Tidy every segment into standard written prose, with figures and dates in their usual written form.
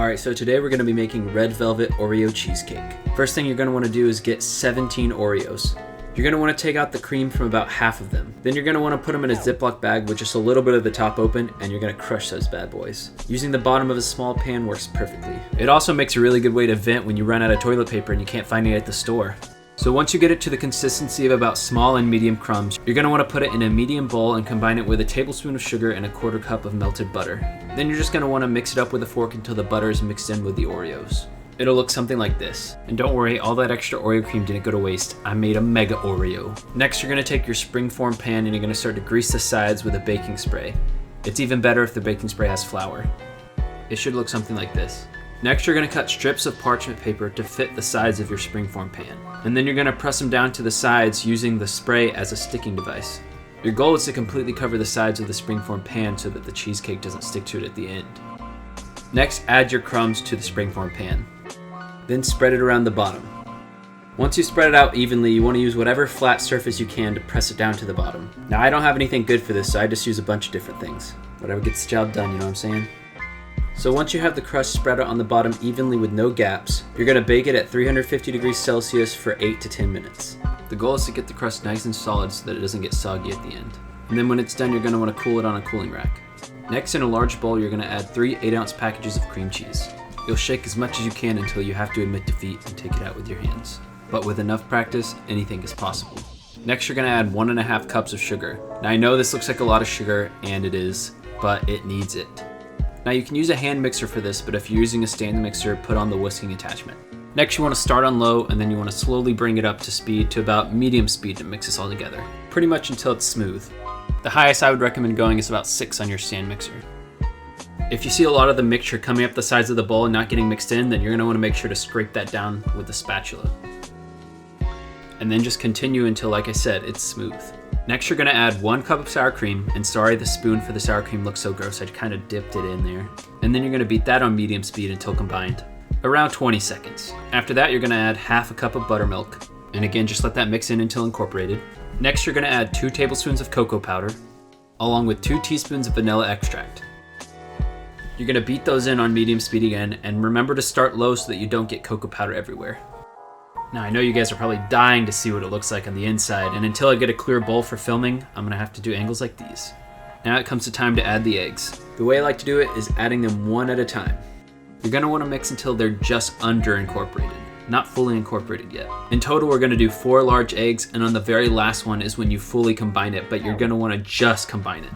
Alright, so today we're going to be making red velvet Oreo cheesecake. First thing you're going to want to do is get 17 Oreos. You're going to want to take out the cream from about half of them. Then you're going to want to put them in a Ziploc bag with just a little bit of the top open, and you're going to crush those bad boys. Using the bottom of a small pan works perfectly. It also makes a really good way to vent when you run out of toilet paper and you can't find it at the store. So once you get it to the consistency of about small and medium crumbs, you're going to want to put it in a medium bowl and combine it with a tablespoon of sugar and a quarter cup of melted butter. Then you're just going to want to mix it up with a fork until the butter is mixed in with the Oreos. It'll look something like this. And don't worry, all that extra Oreo cream didn't go to waste. I made a mega Oreo. Next, you're going to take your springform pan and you're going to start to grease the sides with a baking spray. It's even better if the baking spray has flour. It should look something like this. Next, you're going to cut strips of parchment paper to fit the sides of your springform pan. And then you're going to press them down to the sides using the spray as a sticking device. Your goal is to completely cover the sides of the springform pan so that the cheesecake doesn't stick to it at the end. Next, add your crumbs to the springform pan. Then spread it around the bottom. Once you spread it out evenly, you want to use whatever flat surface you can to press it down to the bottom. Now, I don't have anything good for this, so I just use a bunch of different things. Whatever gets the job done, you know what I'm saying? So once you have the crust spread out on the bottom evenly with no gaps, you're going to bake it at 350 degrees Celsius for 8 to 10 minutes. The goal is to get the crust nice and solid so that it doesn't get soggy at the end. And then when it's done, you're going to want to cool it on a cooling rack. Next, in a large bowl, you're going to add 3 8-ounce packages of cream cheese. You'll shake as much as you can until you have to admit defeat and take it out with your hands. But with enough practice, anything is possible. Next, you're going to add 1.5 cups of sugar. Now, I know this looks like a lot of sugar, and it is, but it needs it. Now, you can use a hand mixer for this, but if you're using a stand mixer, put on the whisking attachment. Next, you want to start on low, and then you want to slowly bring it up to speed to about medium speed to mix this all together, pretty much until it's smooth. The highest I would recommend going is about 6 on your stand mixer. If you see a lot of the mixture coming up the sides of the bowl and not getting mixed in, then you're going to want to make sure to scrape that down with the spatula. And then just continue until, like I said, it's smooth. Next, you're going to add 1 cup of sour cream, and sorry the spoon for the sour cream looks so gross, I kind of dipped it in there. And then you're going to beat that on medium speed until combined, around 20 seconds. After that, you're going to add half a cup of buttermilk, and again, just let that mix in until incorporated. Next, you're going to add 2 tablespoons of cocoa powder, along with 2 teaspoons of vanilla extract. You're going to beat those in on medium speed again, and remember to start low so that you don't get cocoa powder everywhere. Now, I know you guys are probably dying to see what it looks like on the inside, and until I get a clear bowl for filming, I'm going to have to do angles like these. Now it comes to time to add the eggs. The way I like to do it is adding them one at a time. You're going to want to mix until they're just under incorporated, not fully incorporated yet. In total, we're going to do 4 large eggs, and on the very last one is when you fully combine it, but you're going to want to just combine it.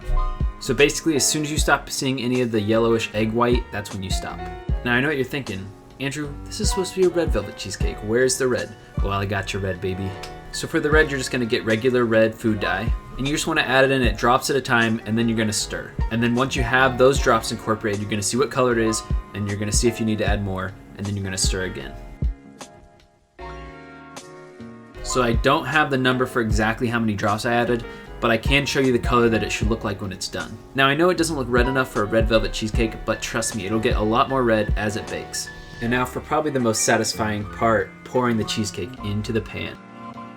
So basically, as soon as you stop seeing any of the yellowish egg white, that's when you stop. Now, I know what you're thinking. Andrew, this is supposed to be a red velvet cheesecake. Where's the red? Well, I got your red, baby. So for the red, you're just going to get regular red food dye. And you just want to add it in at drops at a time, and then you're going to stir. And then once you have those drops incorporated, you're going to see what color it is, and you're going to see if you need to add more, and then you're going to stir again. So I don't have the number for exactly how many drops I added, but I can show you the color that it should look like when it's done. Now, I know it doesn't look red enough for a red velvet cheesecake, but trust me, it'll get a lot more red as it bakes. And now for probably the most satisfying part, pouring the cheesecake into the pan.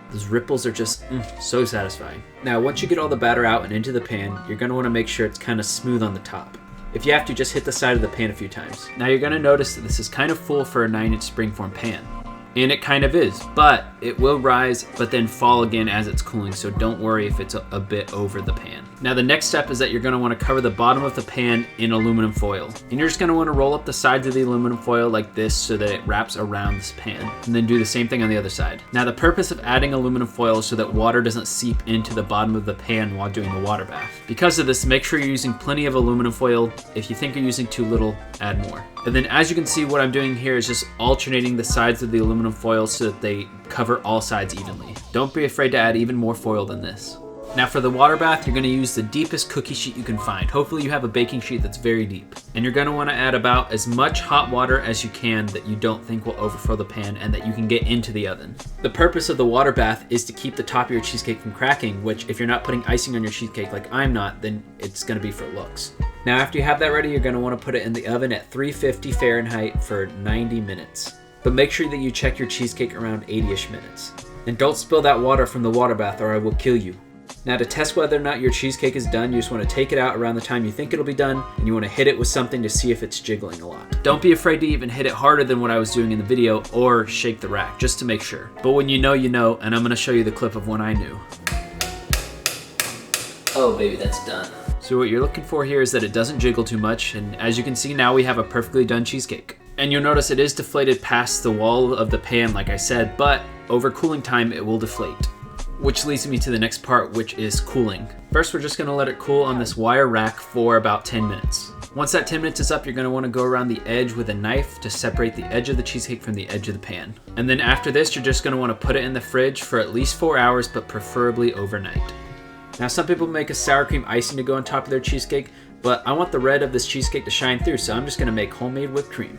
Those ripples are just so satisfying. Now, once you get all the batter out and into the pan, you're going to want to make sure it's kind of smooth on the top. If you have to, just hit the side of the pan a few times. Now, you're going to notice that this is kind of full for a 9-inch springform pan. And it kind of is, but it will rise, but then fall again as it's cooling, so don't worry if it's a bit over the pan. Now, the next step is that you're going to want to cover the bottom of the pan in aluminum foil. And you're just going to want to roll up the sides of the aluminum foil like this so that it wraps around this pan. And then do the same thing on the other side. Now, the purpose of adding aluminum foil is so that water doesn't seep into the bottom of the pan while doing the water bath. Because of this, make sure you're using plenty of aluminum foil. If you think you're using too little, add more. And then as you can see, what I'm doing here is just alternating the sides of the aluminum foil so that they cover all sides evenly. Don't be afraid to add even more foil than this. Now for the water bath, you're going to use the deepest cookie sheet you can find. Hopefully you have a baking sheet that's very deep. And you're going to want to add about as much hot water as you can that you don't think will overflow the pan and that you can get into the oven. The purpose of the water bath is to keep the top of your cheesecake from cracking, which if you're not putting icing on your cheesecake like I'm not, then it's going to be for looks. Now after you have that ready, you're going to want to put it in the oven at 350 Fahrenheit for 90 minutes. But make sure that you check your cheesecake around 80-ish minutes. And don't spill that water from the water bath or I will kill you. Now to test whether or not your cheesecake is done, you just want to take it out around the time you think it'll be done, and you want to hit it with something to see if it's jiggling a lot. Don't be afraid to even hit it harder than what I was doing in the video, or shake the rack, just to make sure. But when you know, and I'm going to show you the clip of when I knew. Oh baby, that's done. So what you're looking for here is that it doesn't jiggle too much, and as you can see now we have a perfectly done cheesecake. And you'll notice it is deflated past the wall of the pan like I said, but over cooling time it will deflate. Which leads me to the next part, which is cooling. First we're just going to let it cool on this wire rack for about 10 minutes. Once that 10 minutes is up, you're going to want to go around the edge with a knife to separate the edge of the cheesecake from the edge of the pan. And then after this you're just going to want to put it in the fridge for at least 4 hours, but preferably overnight. Now some people make a sour cream icing to go on top of their cheesecake, but I want the red of this cheesecake to shine through, so I'm just going to make homemade whipped cream.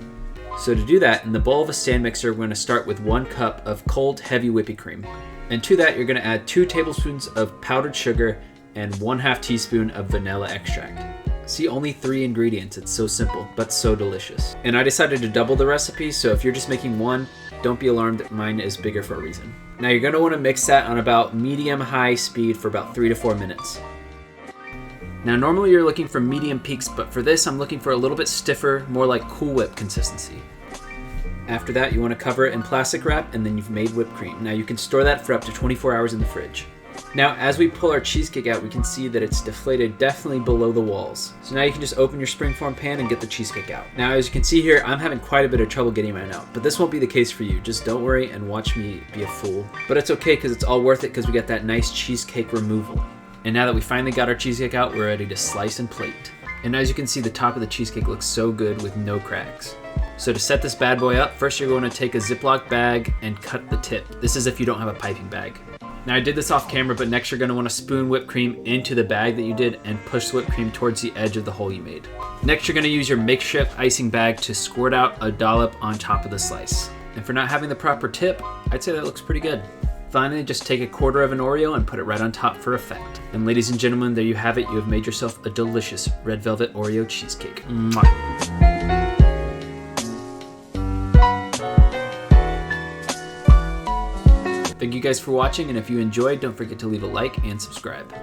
So to do that, in the bowl of a stand mixer, we're going to start with 1 cup of cold, heavy whipping cream. And to that, you're going to add 2 tablespoons of powdered sugar and 1/2 teaspoon of vanilla extract. See, only 3 ingredients. It's so simple, but so delicious. And I decided to double the recipe, so if you're just making one, don't be alarmed that mine is bigger for a reason. Now you're going to want to mix that on about medium-high speed for about 3 to 4 minutes. Now normally you're looking for medium peaks, but for this I'm looking for a little bit stiffer, more like Cool Whip consistency. After that you want to cover it in plastic wrap, and then you've made whipped cream. Now you can store that for up to 24 hours in the fridge. Now as we pull our cheesecake out, we can see that it's deflated definitely below the walls. So now you can just open your springform pan and get the cheesecake out. Now as you can see here, I'm having quite a bit of trouble getting mine out, but this won't be the case for you. Just don't worry and watch me be a fool. But it's okay because it's all worth it, because we got that nice cheesecake removal. And now that we finally got our cheesecake out, we're ready to slice and plate. And as you can see, the top of the cheesecake looks so good with no cracks. So to set this bad boy up, first you're going to take a Ziploc bag and cut the tip. This is if you don't have a piping bag. Now I did this off camera, but next you're going to want to spoon whipped cream into the bag that you did and push the whipped cream towards the edge of the hole you made. Next you're going to use your makeshift icing bag to squirt out a dollop on top of the slice. And for not having the proper tip, I'd say that looks pretty good. Finally, just take a quarter of an Oreo and put it right on top for effect. And ladies and gentlemen, there you have it. You have made yourself a delicious red velvet Oreo cheesecake. Mwah. Thank you guys for watching, and if you enjoyed, don't forget to leave a like and subscribe.